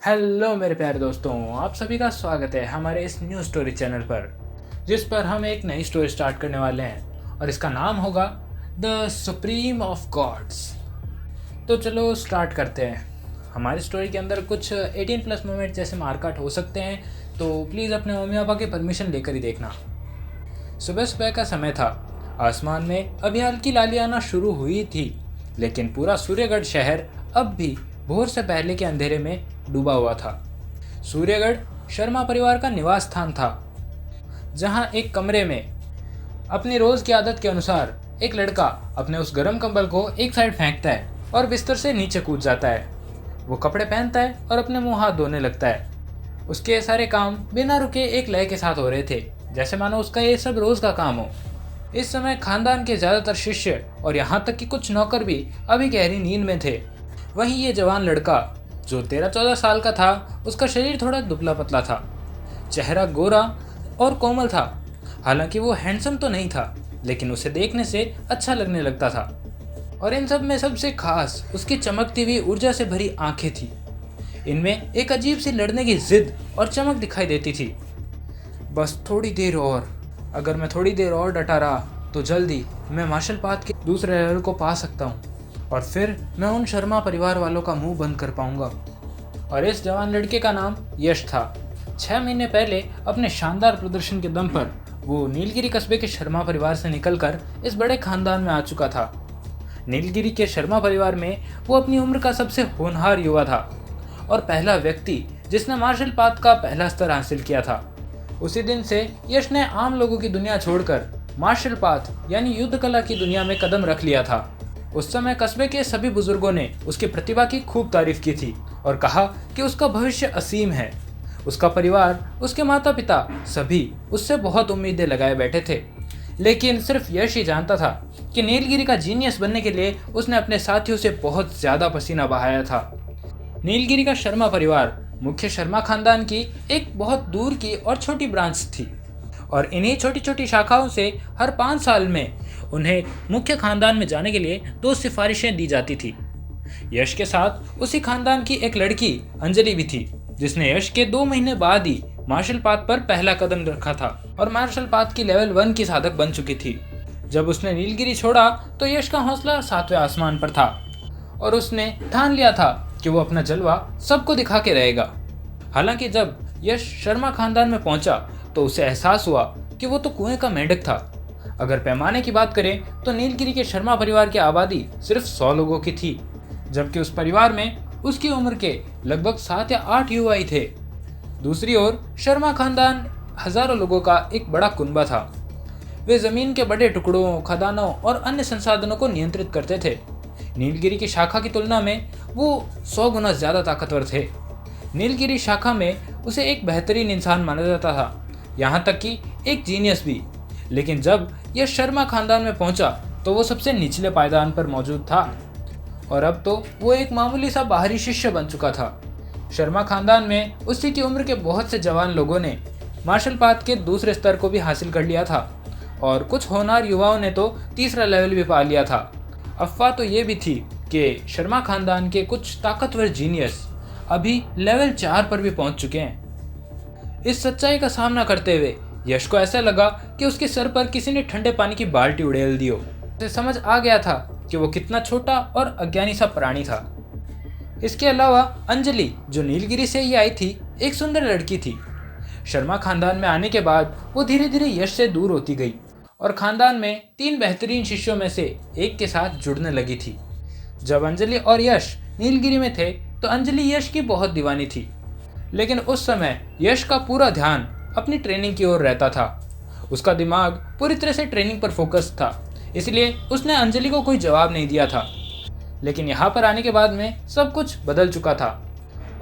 Hello मेरे प्यारे दोस्तों, आप सभी का स्वागत है हमारे इस न्यू स्टोरी चैनल पर, जिस पर हम एक नई स्टोरी स्टार्ट करने वाले हैं और इसका नाम होगा द सुप्रीम ऑफ गॉड्स। तो चलो स्टार्ट करते हैं। हमारी स्टोरी के अंदर कुछ 18+ मोमेंट जैसे मारकाट हो सकते हैं, तो प्लीज़ अपने मम्मी पापा की परमिशन लेकर ही देखना। सुबह सुबह का समय था। आसमान में अभी हल्की लाली आना शुरू हुई थी, लेकिन पूरा सूर्यगढ़ शहर अब भी भोर से पहले के अंधेरे में डूबा हुआ था। सूर्यगढ़ शर्मा परिवार का निवास स्थान था, जहां एक कमरे में अपनी रोज की आदत के अनुसार एक लड़का अपने उस गर्म कंबल को एक साइड फेंकता है और बिस्तर से नीचे कूद जाता है। वो कपड़े पहनता है और अपने मुंह हाथ धोने लगता है। उसके सारे काम बिना रुके एक लय के साथ हो रहे थे, जैसे मानो उसका ये सब रोज का काम हो। इस समय खानदान के ज्यादातर शिष्य और यहाँ तक कि कुछ नौकर भी अभी गहरी नींद में थे। वहीं ये जवान लड़का जो 13-14 साल का था, उसका शरीर थोड़ा दुबला पतला था, चेहरा गोरा और कोमल था। हालांकि वो हैंडसम तो नहीं था, लेकिन उसे देखने से अच्छा लगने लगता था। और इन सब में सबसे खास उसकी चमकती हुई ऊर्जा से भरी आंखें थी। इनमें एक अजीब सी लड़ने की जिद और चमक दिखाई देती थी। बस थोड़ी देर और, अगर मैं थोड़ी देर और डटा रहा तो जल्दी मैं मार्शल पाथ के दूसरे लेवल को पा सकता हूँ और फिर मैं उन शर्मा परिवार वालों का मुंह बंद कर पाऊंगा। और इस जवान लड़के का नाम यश था। 6 महीने पहले अपने शानदार प्रदर्शन के दम पर वो नीलगिरी कस्बे के शर्मा परिवार से निकलकर इस बड़े खानदान में आ चुका था। नीलगिरी के शर्मा परिवार में वो अपनी उम्र का सबसे होनहार युवा था और पहला व्यक्ति जिसने मार्शल पाथ का पहला स्तर हासिल किया था। उसी दिन से यश ने आम लोगों की दुनिया छोड़कर मार्शल पाथ यानी युद्ध कला की दुनिया में कदम रख लिया था। उस समय कस्बे के सभी बुजुर्गों ने उसकी प्रतिभा की खूब तारीफ की थी और कहा कि उसका भविष्य असीम है। उसका परिवार, उसके माता पिता सभी उससे बहुत उम्मीदें लगाए बैठे थे। लेकिन सिर्फ यश ही जानता था कि नीलगिरी का जीनियस बनने के लिए उसने अपने साथियों से बहुत ज्यादा पसीना बहाया था। नीलगिरी का शर्मा परिवार मुख्य शर्मा खानदान की एक बहुत दूर की और छोटी ब्रांच थी और इन्हीं छोटी छोटी शाखाओं से हर 5 साल में उन्हें मुख्य खानदान में जाने के लिए 2 सिफारिशें दी जाती थी। यश के साथ उसी खानदान की एक लड़की अंजलि भी थी, जिसने यश के 2 महीने बाद ही मार्शल पाथ पर पहला कदम रखा था और मार्शल पाथ की लेवल 1 की साधक बन चुकी थी। जब उसने नीलगिरी छोड़ा तो यश का हौसला 7वें आसमान पर था और उसने ठान लिया था कि वो अपना जलवा सबको दिखा के रहेगा। हालांकि जब यश शर्मा खानदान में पहुंचा तो उसे एहसास हुआ कि वो तो कुएं का मेंढक था। अगर पैमाने की बात करें तो नीलगिरी के शर्मा परिवार की आबादी सिर्फ 100 लोगों की थी, जबकि उस परिवार में उसकी उम्र के लगभग 7 या 8 युवा ही थे। दूसरी ओर शर्मा खानदान हजारों लोगों का एक बड़ा कुनबा था। वे जमीन के बड़े टुकड़ों, खदानों और अन्य संसाधनों को नियंत्रित करते थे। नीलगिरी की शाखा की तुलना में वो 100 गुना ज्यादा ताकतवर थे। नीलगिरी शाखा में उसे एक बेहतरीन इंसान माना जाता था, यहाँ तक कि एक जीनियस भी। लेकिन जब यह शर्मा खानदान में पहुंचा तो वो सबसे निचले पायदान पर मौजूद था और अब तो वो एक मामूली सा बाहरी शिष्य बन चुका था। शर्मा खानदान में उसी की उम्र के बहुत से जवान लोगों ने मार्शल पाथ के दूसरे स्तर को भी हासिल कर लिया था और कुछ होनहार युवाओं ने तो तीसरा लेवल भी पा लिया था। अफवाह तो ये भी थी कि शर्मा खानदान के कुछ ताकतवर जीनियस अभी लेवल 4 पर भी पहुंच चुके हैं। इस सच्चाई का सामना करते हुए यश को ऐसा लगा कि उसके सर पर किसी ने ठंडे पानी की बाल्टी उड़ेल दी हो। उसे समझ आ गया था कि वो कितना छोटा और अज्ञानी सा प्राणी था। इसके अलावा अंजलि, जो नीलगिरी से ही आई थी, एक सुंदर लड़की थी। शर्मा खानदान में आने के बाद वो धीरे धीरे यश से दूर होती गई और खानदान में 3 बेहतरीन शिष्यों में से एक के साथ जुड़ने लगी थी। जब अंजलि और यश नीलगिरी में थे तो अंजलि यश की बहुत दीवानी थी, लेकिन उस समय यश का पूरा ध्यान अपनी ट्रेनिंग की ओर रहता था। उसका दिमाग पूरी तरह से ट्रेनिंग पर फोकस था, इसलिए उसने अंजलि को कोई जवाब नहीं दिया था। लेकिन यहाँ पर आने के बाद में सब कुछ बदल चुका था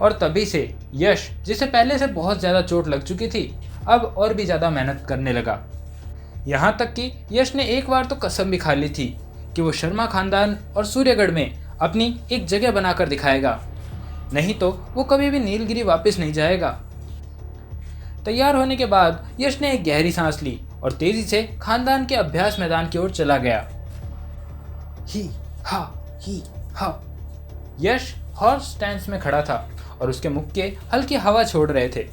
और तभी से यश, जिसे पहले से बहुत ज़्यादा चोट लग चुकी थी, अब और भी ज़्यादा मेहनत करने लगा। यहाँ तक कि यश ने एक बार तो कसम भी खा ली थी कि वो शर्मा खानदान और सूर्यगढ़ में अपनी एक जगह बनाकर दिखाएगा, नहीं तो वो कभी भी नीलगिरी वापस नहीं जाएगा। तैयार होने के बाद यश ने एक गहरी सांस ली और तेजी से खानदान के अभ्यास मैदान की ओर चला गया। ही हा। यश हॉर्स स्टैंड में खड़ा था और उसके मुक्के हल्की हवा छोड़ रहे थे,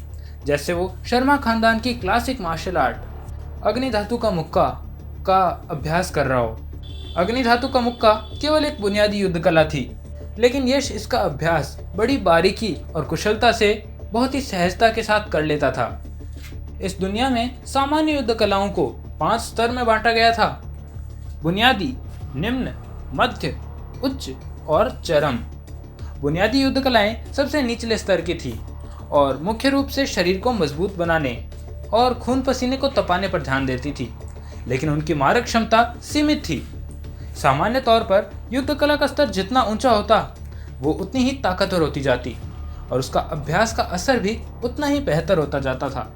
जैसे वो शर्मा खानदान की क्लासिक मार्शल आर्ट अग्नि धातु का मुक्का का अभ्यास कर रहा हो। अग्नि धातु का मुक्का केवल एक बुनियादी युद्ध कला थी, लेकिन यश इसका अभ्यास बड़ी बारीकी और कुशलता से बहुत ही सहजता के साथ कर लेता था। इस दुनिया में सामान्य युद्ध कलाओं को 5 स्तर में बांटा गया था: बुनियादी, निम्न, मध्य, उच्च और चरम। बुनियादी युद्ध कलाएं सबसे निचले स्तर की थी और मुख्य रूप से शरीर को मजबूत बनाने और खून पसीने को तपाने पर ध्यान देती थी, लेकिन उनकी मारक क्षमता सीमित थी। सामान्य तौर पर युद्ध कला का स्तर जितना ऊंचा होता, वो उतनी ही ताकतवर होती जाती और उसका अभ्यास का असर भी उतना ही बेहतर होता जाता था।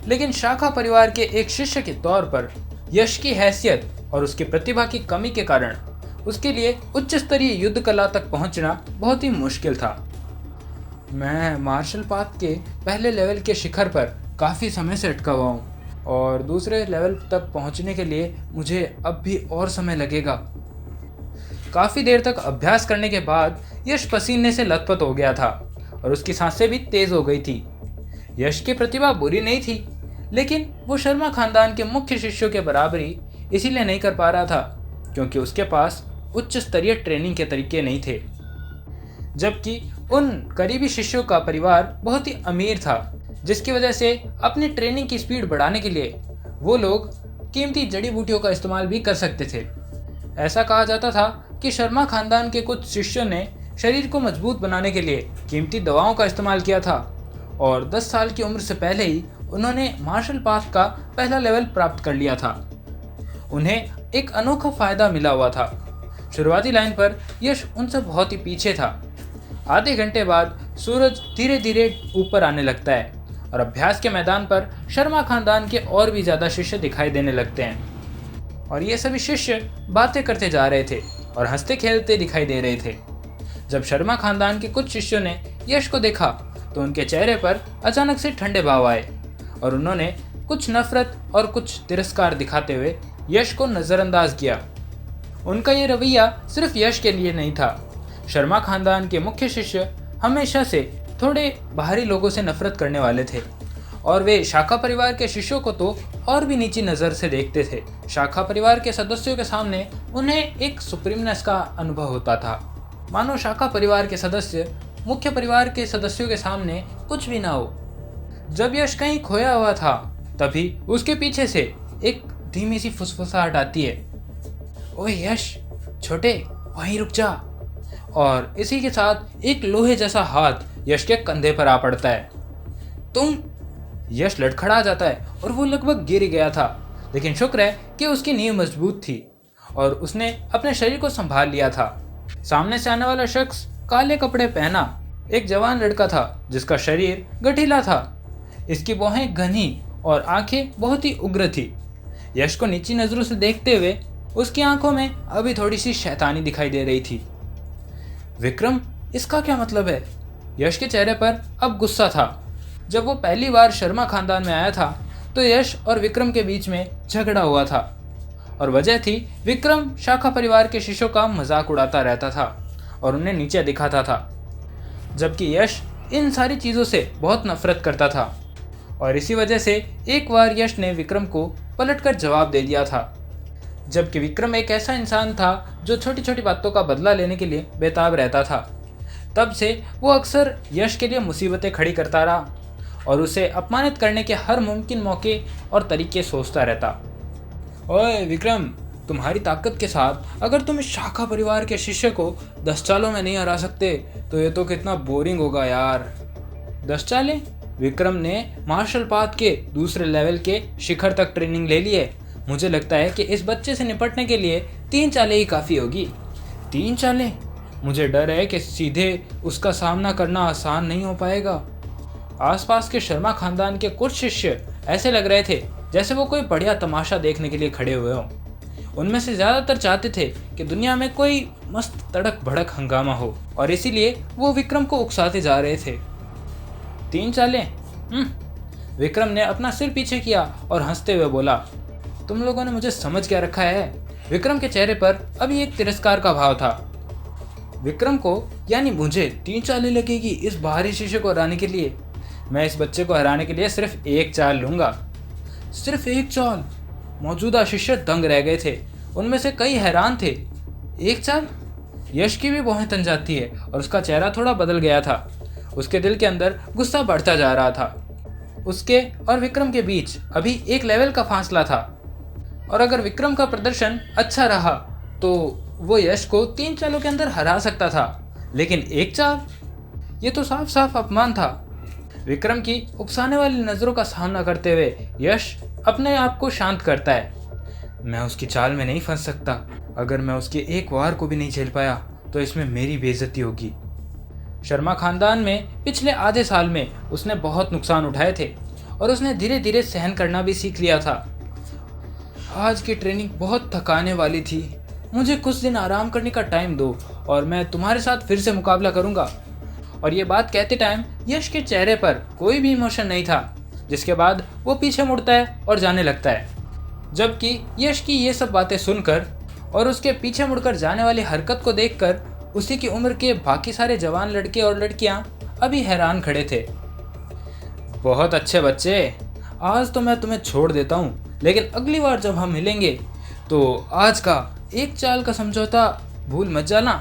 लेकिन शाखा परिवार के एक शिष्य के तौर पर यश की हैसियत और उसकी प्रतिभा की कमी के कारण उसके लिए उच्च स्तरीय युद्ध कला तक पहुंचना बहुत ही मुश्किल था। मैं मार्शल पाथ के पहले लेवल के शिखर पर काफ़ी समय से अटका हुआ हूँ और दूसरे लेवल तक पहुंचने के लिए मुझे अब भी और समय लगेगा। काफ़ी देर तक अभ्यास करने के बाद यश पसीने से लथपथ हो गया था और उसकी सांसें भी तेज़ हो गई थी। यश की प्रतिभा बुरी नहीं थी, लेकिन वो शर्मा खानदान के मुख्य शिष्यों के बराबरी इसीलिए नहीं कर पा रहा था क्योंकि उसके पास उच्च स्तरीय ट्रेनिंग के तरीके नहीं थे। जबकि उन करीबी शिष्यों का परिवार बहुत ही अमीर था, जिसकी वजह से अपनी ट्रेनिंग की स्पीड बढ़ाने के लिए वो लोग कीमती जड़ी बूटियों का इस्तेमाल भी कर सकते थे। ऐसा कहा जाता था कि शर्मा खानदान के कुछ शिष्यों ने शरीर को मजबूत बनाने के लिए कीमती दवाओं का इस्तेमाल किया था और 10 साल की उम्र से पहले ही उन्होंने मार्शल पाथ का पहला लेवल प्राप्त कर लिया था। उन्हें एक अनोखा फ़ायदा मिला हुआ था। शुरुआती लाइन पर यश उनसे बहुत ही पीछे था। आधे घंटे बाद सूरज धीरे धीरे ऊपर आने लगता है और अभ्यास के मैदान पर शर्मा खानदान के और भी ज़्यादा शिष्य दिखाई देने लगते हैं और ये सभी शिष्य बातें करते जा रहे थे और हंसते खेलते दिखाई दे रहे थे। जब शर्मा खानदान के कुछ शिष्यों ने यश को देखा तो उनके चेहरे पर अचानक से ठंडे भाव आए और उन्होंने कुछ नफरत और कुछ तिरस्कार दिखाते हुए यश को नज़रअंदाज किया। उनका ये रवैया सिर्फ यश के लिए नहीं था। शर्मा खानदान के मुख्य शिष्य हमेशा से थोड़े बाहरी लोगों से नफरत करने वाले थे और वे शाखा परिवार के शिष्यों को तो और भी नीची नज़र से देखते थे। शाखा परिवार के सदस्यों के सामने उन्हें एक सुप्रीमनेस का अनुभव होता था, मानो शाखा परिवार के सदस्य मुख्य परिवार के सदस्यों के सामने कुछ भी ना हो। जब यश कहीं खोया हुआ था तभी उसके पीछे से एक धीमी सी फुसफुसाहट आती है, ओए यश छोटे वहीं रुक जा। और इसी के साथ एक लोहे जैसा हाथ यश के कंधे पर आ पड़ता है। तुम? यश लड़खड़ा जाता है और वो लगभग गिर गया था, लेकिन शुक्र है कि उसकी नींव मजबूत थी और उसने अपने शरीर को संभाल लिया था। सामने से आने वाला शख्स काले कपड़े पहना एक जवान लड़का था जिसका शरीर गठीला था। इसकी भौहें घनी और आंखें बहुत ही उग्र थी। यश को नीची नज़रों से देखते हुए उसकी आंखों में अभी थोड़ी सी शैतानी दिखाई दे रही थी। विक्रम, इसका क्या मतलब है? यश के चेहरे पर अब गुस्सा था। जब वो पहली बार शर्मा खानदान में आया था तो यश और विक्रम के बीच में झगड़ा हुआ था और वजह थी विक्रम शाखा परिवार के शिष्यों का मजाक उड़ाता रहता था और उन्हें नीचे दिखाता था, जबकि यश इन सारी चीज़ों से बहुत नफरत करता था। और इसी वजह से एक बार यश ने विक्रम को पलटकर जवाब दे दिया था, जबकि विक्रम एक ऐसा इंसान था जो छोटी छोटी बातों का बदला लेने के लिए बेताब रहता था। तब से वो अक्सर यश के लिए मुसीबतें खड़ी करता रहा और उसे अपमानित करने के हर मुमकिन मौके और तरीके सोचता रहता। ओए विक्रम, तुम्हारी ताकत के साथ अगर तुम इस शाखा परिवार के शिष्य को 10 चालों में नहीं हरा सकते तो ये तो कितना बोरिंग होगा यार। 10 चालें? विक्रम ने मार्शल पाथ के दूसरे लेवल के शिखर तक ट्रेनिंग ले ली है। मुझे लगता है कि इस बच्चे से निपटने के लिए 3 चालें ही काफ़ी होगी। 3 चालें? मुझे डर है कि सीधे उसका सामना करना आसान नहीं हो पाएगा। आसपास के शर्मा खानदान के कुछ शिष्य ऐसे लग रहे थे जैसे वो कोई बढ़िया तमाशा देखने के लिए खड़े हुए हों। उनमें से ज़्यादातर चाहते थे कि दुनिया में कोई मस्त तड़क भड़क हंगामा हो और इसीलिए वो विक्रम को उकसाते जा रहे थे। 3 चालें? विक्रम ने अपना सिर पीछे किया और हंसते हुए बोला, तुम लोगों ने मुझे समझ क्या रखा है? विक्रम के चेहरे पर अभी एक तिरस्कार का भाव था। विक्रम को यानी मुझे 3 चालें लगेगी इस बाहरी शीशे को हराने के लिए। मैं इस बच्चे को हराने के लिए सिर्फ एक चाल लूँगा। सिर्फ एक चाल? मौजूदा शिष्य दंग रह गए थे। उनमें से कई हैरान थे। एक चाल? यश की भी भौहें तन जाती है और उसका चेहरा थोड़ा बदल गया था। उसके दिल के अंदर गुस्सा बढ़ता जा रहा था। उसके और विक्रम के बीच अभी एक लेवल का फासला था और अगर विक्रम का प्रदर्शन अच्छा रहा तो वो यश को 3 चालों के अंदर हरा सकता था, लेकिन एक चाल? ये तो साफ साफ अपमान था। विक्रम की उकसाने वाली नज़रों का सामना करते हुए यश अपने आप को शांत करता है। मैं उसकी चाल में नहीं फंस सकता। अगर मैं उसके एक वार को भी नहीं झेल पाया तो इसमें मेरी बेइज्जती होगी। शर्मा खानदान में पिछले आधे साल में उसने बहुत नुकसान उठाए थे और उसने धीरे धीरे सहन करना भी सीख लिया था। आज की ट्रेनिंग बहुत थकाने वाली थी। मुझे कुछ दिन आराम करने का टाइम दो और मैं तुम्हारे साथ फिर से मुकाबला करूंगा। और ये बात कहते टाइम यश के चेहरे पर कोई भी इमोशन नहीं था, जिसके बाद वो पीछे मुड़ता है और जाने लगता है। जबकि यश की ये सब बातें सुनकर और उसके पीछे मुड़कर जाने वाली हरकत को देखकर उसी की उम्र के बाकी सारे जवान लड़के और लड़कियां अभी हैरान खड़े थे। बहुत अच्छे बच्चे, आज तो मैं तुम्हें छोड़ देता हूँ, लेकिन अगली बार जब हम मिलेंगे तो आज का एक चाल का समझौता भूल मत जाना।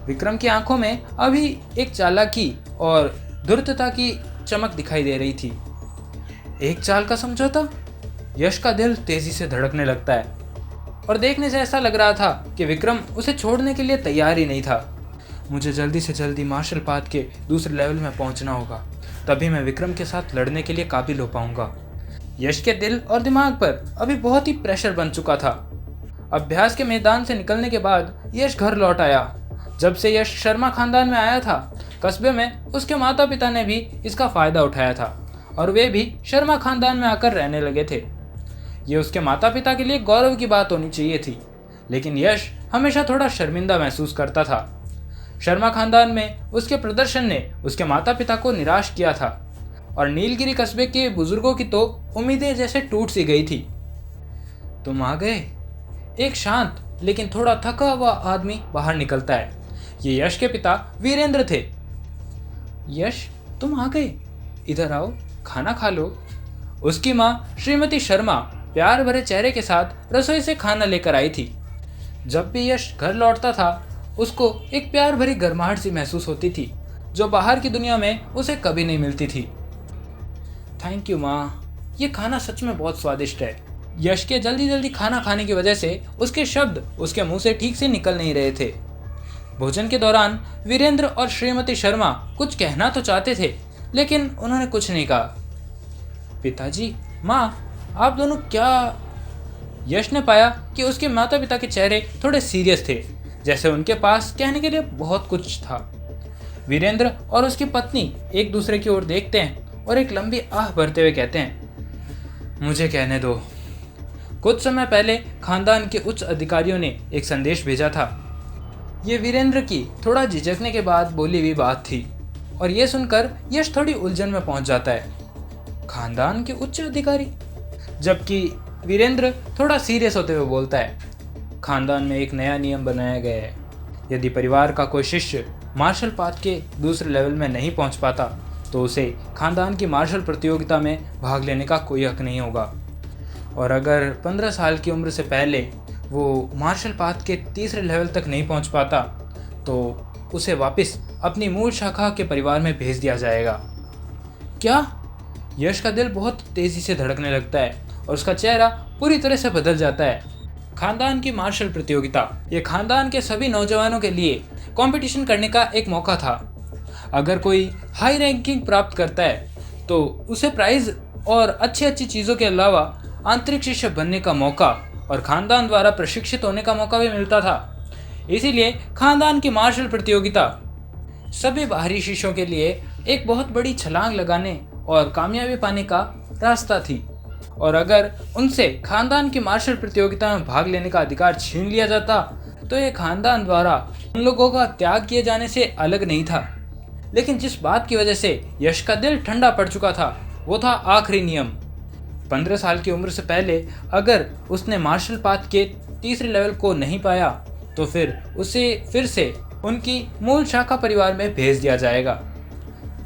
विक्रम की आंखों में अभी एक चालाकी और धूर्तता की चमक दिखाई दे रही थी। एक चाल का समझौता? यश का दिल तेजी से धड़कने लगता है और देखने से ऐसा लग रहा था कि विक्रम उसे छोड़ने के लिए तैयार ही नहीं था। मुझे जल्दी से जल्दी मार्शल पाथ के दूसरे लेवल में पहुंचना होगा, तभी मैं विक्रम के साथ लड़ने के लिए काबिल हो पाऊंगा। यश के दिल और दिमाग पर अभी बहुत ही प्रेशर बन चुका था। अभ्यास के मैदान से निकलने के बाद यश घर लौट आया। जब से यश शर्मा खानदान में आया था, कस्बे में उसके माता पिता ने भी इसका फ़ायदा उठाया था और वे भी शर्मा खानदान में आकर रहने लगे थे। ये उसके माता पिता के लिए गौरव की बात होनी चाहिए थी, लेकिन यश हमेशा थोड़ा शर्मिंदा महसूस करता था। शर्मा खानदान में उसके प्रदर्शन ने उसके माता पिता को निराश किया था और नीलगिरी कस्बे के बुजुर्गों की तो उम्मीदें जैसे टूट सी गई थी। तुम आ गए? एक शांत लेकिन थोड़ा थका हुआ आदमी बाहर निकलता है। ये यश के पिता वीरेंद्र थे। यश, तुम आ गए, इधर आओ, खाना खा लो। उसकी माँ श्रीमती शर्मा प्यार भरे चेहरे के साथ रसोई से खाना लेकर आई थी। जब भी यश घर लौटता था उसको एक प्यार भरी गर्माहट सी महसूस होती थी, जो बाहर की दुनिया में उसे कभी नहीं मिलती थी। थैंक यू माँ, ये खाना सच में बहुत स्वादिष्ट है। यश के जल्दी जल्दी खाना खाने की वजह से उसके शब्द उसके मुंह से ठीक से निकल नहीं रहे थे। भोजन के दौरान वीरेंद्र और श्रीमती शर्मा कुछ कहना तो चाहते थे, लेकिन उन्होंने कुछ नहीं कहा। पिताजी, माँ, आप दोनों क्या? यश ने पाया कि उसके माता पिता के चेहरे थोड़े सीरियस थे, जैसे उनके पास कहने के लिए बहुत कुछ था। वीरेंद्र और उसकी पत्नी एक दूसरे की ओर देखते हैं और एक लंबी आह भरते हुए कहते हैं, मुझे कहने दो। कुछ समय पहले खानदान के उच्च अधिकारियों ने एक संदेश भेजा था। ये वीरेंद्र की थोड़ा झिझकने के बाद बोली हुई बात थी और ये सुनकर यश थोड़ी उलझन में पहुंच जाता है। खानदान के उच्च अधिकारी? जबकि वीरेंद्र थोड़ा सीरियस होते हुए बोलता है, खानदान में एक नया नियम बनाया गया है। यदि परिवार का कोई शिष्य मार्शल पाथ के दूसरे लेवल में नहीं पहुंच पाता तो उसे खानदान की मार्शल प्रतियोगिता में भाग लेने का कोई हक नहीं होगा। और अगर 15 साल की उम्र से पहले वो मार्शल पाथ के तीसरे लेवल तक नहीं पहुंच पाता तो उसे वापस अपनी मूल शाखा के परिवार में भेज दिया जाएगा। क्या? यश का दिल बहुत तेज़ी से धड़कने लगता है और उसका चेहरा पूरी तरह से बदल जाता है। खानदान की मार्शल प्रतियोगिता ये खानदान के सभी नौजवानों के लिए कंपटीशन करने का एक मौका था। अगर कोई हाई रैंकिंग प्राप्त करता है तो उसे प्राइज और अच्छी अच्छी चीज़ों के अलावा आंतरिक शिष्य बनने का मौका और खानदान द्वारा प्रशिक्षित होने का मौका भी मिलता था। इसीलिए खानदान की मार्शल प्रतियोगिता सभी बाहरी शिष्यों के लिए एक बहुत बड़ी छलांग लगाने और कामयाबी पाने का रास्ता थी। और अगर उनसे खानदान की मार्शल प्रतियोगिता में भाग लेने का अधिकार छीन लिया जाता तो ये खानदान द्वारा उन लोगों का त्याग किए जाने से अलग नहीं था। लेकिन जिस बात की वजह से यश का दिल ठंडा पड़ चुका था वो था आखिरी नियम। 15 साल की उम्र से पहले अगर उसने मार्शल पाथ के तीसरे लेवल को नहीं पाया तो फिर उसे फिर से उनकी मूल शाखा परिवार में भेज दिया जाएगा।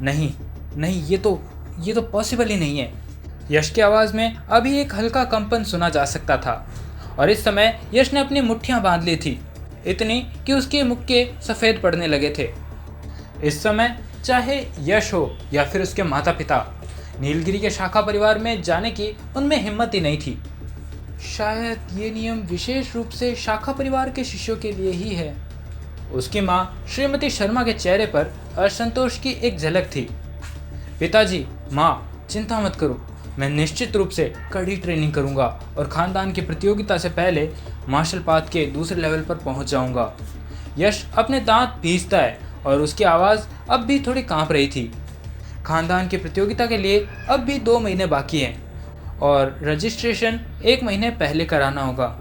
नहीं नहीं, ये तो पॉसिबल ही नहीं है। यश की आवाज़ में अभी एक हल्का कंपन सुना जा सकता था और इस समय यश ने अपनी मुट्ठियां बांध ली थी, इतनी कि उसके मुक्के सफ़ेद पड़ने लगे थे। इस समय चाहे यश हो या फिर उसके माता पिता, नीलगिरी के शाखा परिवार में जाने की उनमें हिम्मत ही नहीं थी। शायद ये नियम विशेष रूप से शाखा परिवार के शिष्यों के लिए ही है। उसकी माँ श्रीमती शर्मा के चेहरे पर असंतोष की एक झलक थी। पिताजी, माँ, चिंता मत करो, मैं निश्चित रूप से कड़ी ट्रेनिंग करूंगा और खानदान की प्रतियोगिता से पहले मार्शल पाथ के दूसरे लेवल पर पहुंच जाऊंगा। यश अपने दांत पीसता है और उसकी आवाज़ अब भी थोड़ी कांप रही थी। खानदान की प्रतियोगिता के लिए अब भी 2 महीने बाकी हैं और रजिस्ट्रेशन 1 महीने पहले कराना होगा।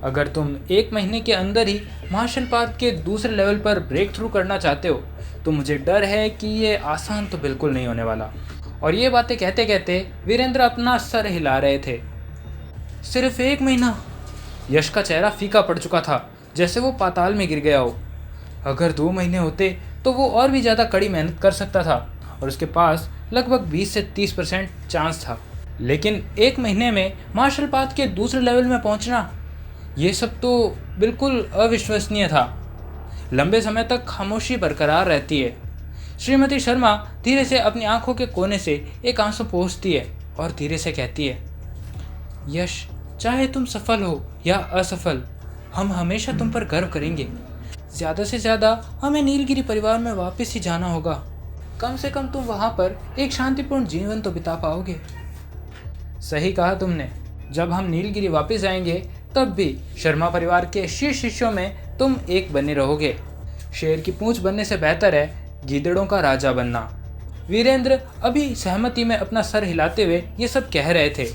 अगर तुम 1 महीने के अंदर ही मार्शल पाथ के दूसरे लेवल पर ब्रेक थ्रू करना चाहते हो तो मुझे डर है कि ये आसान तो बिल्कुल नहीं होने वाला। और ये बातें कहते कहते वीरेंद्र अपना सर हिला रहे थे। सिर्फ 1 महीना? यश का चेहरा फीका पड़ चुका था, जैसे वो पाताल में गिर गया हो। अगर 2 महीने होते तो वो और भी ज़्यादा कड़ी मेहनत कर सकता था और उसके पास लगभग 20 से 30% चांस था। लेकिन 1 महीने में मार्शल पाथ के दूसरे लेवल में पहुंचना, ये सब तो बिल्कुल अविश्वसनीय था। लंबे समय तक खामोशी बरकरार रहती है। श्रीमती शर्मा धीरे से अपनी आंखों के कोने से एक आंसू पोंछती है और धीरे से कहती है, यश, चाहे तुम सफल हो या असफल, हम हमेशा तुम पर गर्व करेंगे। ज़्यादा से ज़्यादा हमें नीलगिरी परिवार में वापस ही जाना होगा। कम से कम तुम वहाँ पर एक शांतिपूर्ण जीवन तो बिता पाओगे। सही कहा तुमने। जब हम नीलगिरी वापस जाएंगे तब भी शर्मा परिवार के शीर्ष शिष्यों में तुम एक बने रहोगे। शेर की पूंछ बनने से बेहतर है गीदड़ों का राजा बनना। वीरेंद्र अभी सहमति में अपना सर हिलाते हुए ये सब कह रहे थे।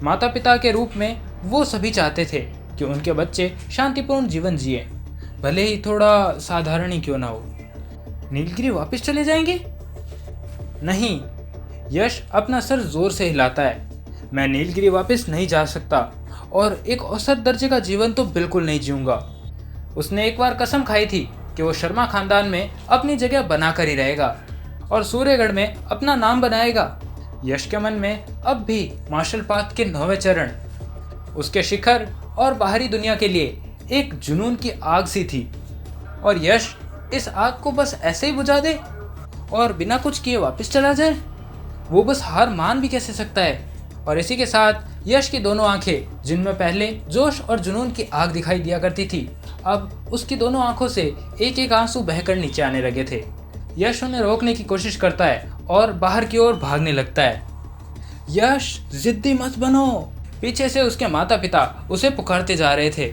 माता पिता के रूप में वो सभी चाहते थे कि उनके बच्चे शांतिपूर्ण जीवन जिए, भले ही थोड़ा साधारण ही क्यों ना हो। नीलगिरी वापस चले जाएंगे? नहीं। यश अपना सर जोर से हिलाता है। मैं नीलगिरी वापस नहीं जा सकता और एक औसत दर्जे का जीवन तो बिल्कुल नहीं जीऊंगा। उसने एक बार कसम खाई थी कि वो शर्मा खानदान में अपनी जगह बनाकर ही रहेगा और सूर्यगढ़ में अपना नाम बनाएगा। यश के मन में अब भी मार्शल पाथ के 9वें चरण, उसके शिखर और बाहरी दुनिया के लिए एक जुनून की आग सी थी और यश इस आग को बस ऐसे ही बुझा दे और बिना कुछ किए वापस चला जाए? वो बस हार मान भी कैसे सकता है? और इसी के साथ यश की दोनों आंखें, जिनमें पहले जोश और जुनून की आग दिखाई दिया करती थी, अब उसकी दोनों आंखों से एक एक आंसू बहकर नीचे आने लगे थे। यश उन्हें रोकने की कोशिश करता है और बाहर की ओर भागने लगता है। यश, जिद्दी मत बनो। पीछे से उसके माता पिता उसे पुकारते जा रहे थे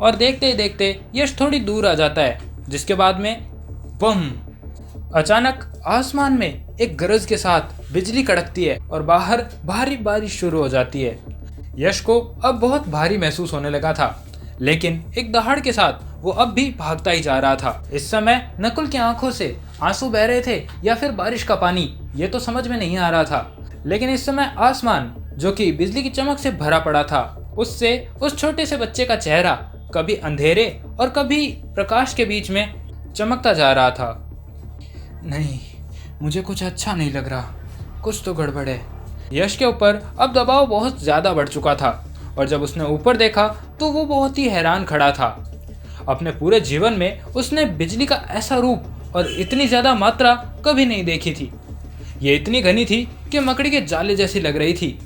और देखते ही देखते यश थोड़ी दूर आ जाता है, जिसके बाद में बम! अचानक आसमान में एक गरज के साथ बिजली कड़कती है और बाहर भारी बारिश शुरू हो जाती है। यश को अब बहुत भारी महसूस होने लगा था, लेकिन एक दहाड़ के साथ वो अब भी भागता ही जा रहा था। इस समय नकुल की आंखों से आंसू बह रहे थे या फिर बारिश का पानी, ये तो समझ में नहीं आ रहा था। लेकिन इस समय आसमान, जो कि बिजली की चमक से भरा पड़ा था, उससे उस छोटे से बच्चे का चेहरा कभी अंधेरे और कभी प्रकाश के बीच में चमकता जा रहा था। नहीं, मुझे कुछ अच्छा नहीं लग रहा, कुछ तो गड़बड़ है। यश के ऊपर अब दबाव बहुत ज़्यादा बढ़ चुका था और जब उसने ऊपर देखा तो वो बहुत ही हैरान खड़ा था। अपने पूरे जीवन में उसने बिजली का ऐसा रूप और इतनी ज़्यादा मात्रा कभी नहीं देखी थी। ये इतनी घनी थी कि मकड़ी के जाले जैसी लग रही थी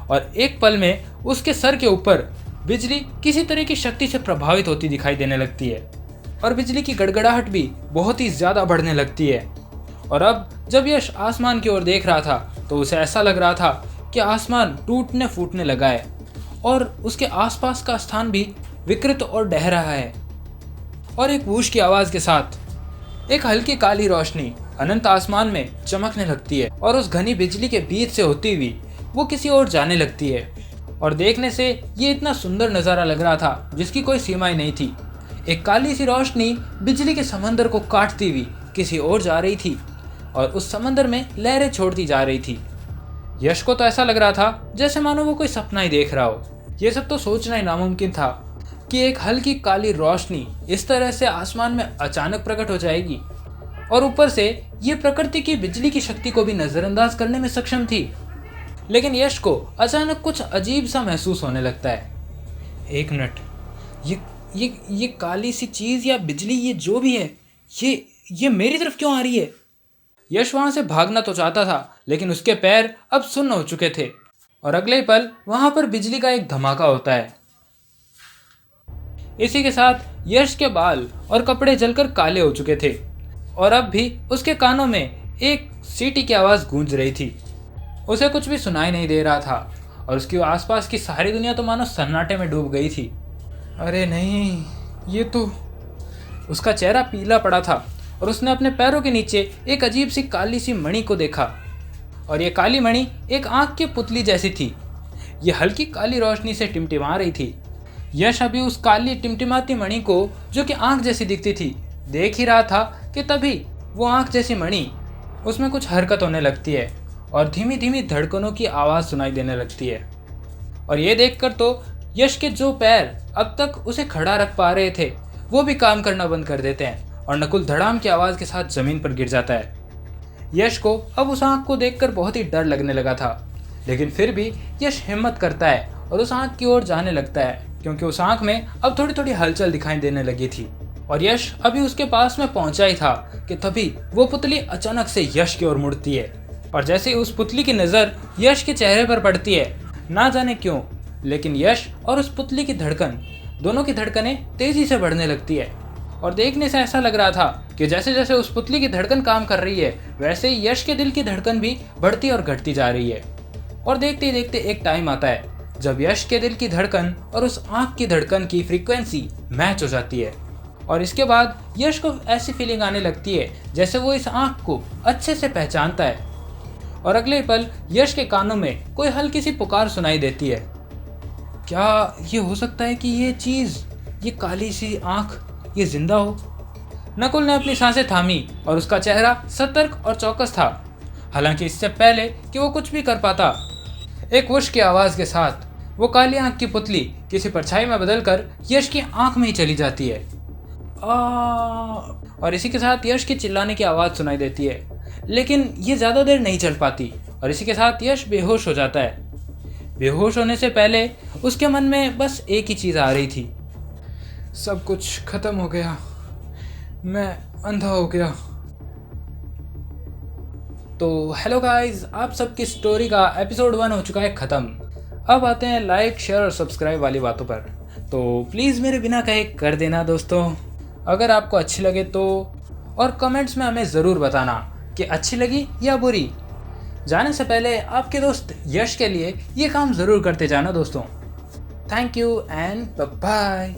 और एक पल में उसके सर के ऊपर बिजली किसी तरह की शक्ति से प्रभावित होती दिखाई देने लगती है और बिजली की गड़गड़ाहट भी बहुत ही ज़्यादा बढ़ने लगती है। और अब जब यश आसमान की ओर देख रहा था तो उसे ऐसा लग रहा था कि आसमान टूटने फूटने लगा है और उसके आसपास का स्थान भी विकृत और ढह रहा है। और एक वूश की आवाज़ के साथ एक हल्की काली रोशनी अनंत आसमान में चमकने लगती है और उस घनी बिजली के बीच से होती हुई वो किसी ओर जाने लगती है। और देखने से ये इतना सुंदर नज़ारा लग रहा था जिसकी कोई सीमा ही नहीं थी। एक काली सी रोशनी बिजली के समंदर को काटती हुई किसी ओर जा रही थी और उस समंदर में लहरें छोड़ती जा रही थी। यश को तो ऐसा लग रहा था जैसे मानो वो कोई सपना ही देख रहा हो। ये सब तो सोचना ही नामुमकिन था कि एक हल्की काली रोशनी इस तरह से आसमान में अचानक प्रकट हो जाएगी और ऊपर से ये प्रकृति की बिजली की शक्ति को भी नज़रअंदाज करने में सक्षम थी। लेकिन यश को अचानक कुछ अजीब सा महसूस होने लगता है। एक मिनट, ये काली सी चीज़ या बिजली, ये जो भी है, ये मेरी तरफ क्यों आ रही है? यश वहाँ से भागना तो चाहता था, लेकिन उसके पैर अब सुन्न हो चुके थे और अगले पल वहाँ पर बिजली का एक धमाका होता है। इसी के साथ यश के बाल और कपड़े जलकर काले हो चुके थे और अब भी उसके कानों में एक सीटी की आवाज़ गूंज रही थी। उसे कुछ भी सुनाई नहीं दे रहा था और उसकी आसपास की सारी दुनिया तो मानो सन्नाटे में डूब गई थी। अरे नहीं, ये तो... उसका चेहरा पीला पड़ा था और उसने अपने पैरों के नीचे एक अजीब सी काली सी मणि को देखा और ये काली मणि एक आँख की पुतली जैसी थी। ये हल्की काली रोशनी से टिमटिमा रही थी। यश अभी उस काली टिमटिमाती मणि को, जो कि आँख जैसी दिखती थी, देख ही रहा था कि तभी वो आँख जैसी मणि, उसमें कुछ हरकत होने लगती है और धीमी धीमी धड़कनों की आवाज़ सुनाई देने लगती है। और ये देखकर तो यश के जो पैर अब तक उसे खड़ा रख पा रहे थे वो भी काम करना बंद कर देते हैं और नकुल धड़ाम की आवाज़ के साथ ज़मीन पर गिर जाता है। यश को अब उस आँख को देखकर बहुत ही डर लगने लगा था, लेकिन फिर भी यश हिम्मत करता है और उस आँख की ओर जाने लगता है, क्योंकि उस आँख में अब थोड़ी थोड़ी हलचल दिखाई देने लगी थी। और यश अभी उसके पास में पहुंचा ही था कि तभी वो पुतली अचानक से यश की ओर मुड़ती है और जैसे ही उस पुतली की नज़र यश के चेहरे पर पड़ती है, ना जाने क्यों, लेकिन यश और उस पुतली की धड़कन, दोनों की धड़कनें तेज़ी से बढ़ने लगती है। और देखने से ऐसा लग रहा था कि जैसे जैसे उस पुतली की धड़कन काम कर रही है, वैसे ही यश के दिल की धड़कन भी बढ़ती और घटती जा रही है। और देखते ही देखते एक टाइम आता है जब यश के दिल की धड़कन और उस आँख की धड़कन की फ्रीक्वेंसी मैच हो जाती है और इसके बाद यश को ऐसी फीलिंग आने लगती है जैसे वो इस आँख को अच्छे से पहचानता है। और अगले पल यश के कानों में कोई हल्की सी पुकार सुनाई देती है। क्या ये हो सकता है कि ये चीज़, ये काली सी आँख, ये जिंदा हो? नकुल ने अपनी सांसें थामी और उसका चेहरा सतर्क और चौकस था। हालांकि इससे पहले कि वो कुछ भी कर पाता, एक वुश की आवाज़ के साथ वो काली आँख की पुतली किसी परछाई में बदलकर यश की आँख में ही चली जाती है। और इसी के साथ यश की चिल्लाने की आवाज़ सुनाई देती है, लेकिन ये ज़्यादा देर नहीं चल पाती और इसी के साथ यश बेहोश हो जाता है। बेहोश होने से पहले उसके मन में बस एक ही चीज़ आ रही थी, सब कुछ खत्म हो गया, मैं अंधा हो गया। तो हेलो गाइस, आप सबकी स्टोरी का एपिसोड 1 हो चुका है ख़त्म। अब आते हैं लाइक, शेयर और सब्सक्राइब वाली बातों पर। तो प्लीज़ मेरे बिना कहे कर देना दोस्तों, अगर आपको अच्छी लगे तो, और कमेंट्स में हमें ज़रूर बताना कि अच्छी लगी या बुरी। जाने से पहले आपके दोस्त यश के लिए ये काम ज़रूर करते जाना दोस्तों। Thank you and bye.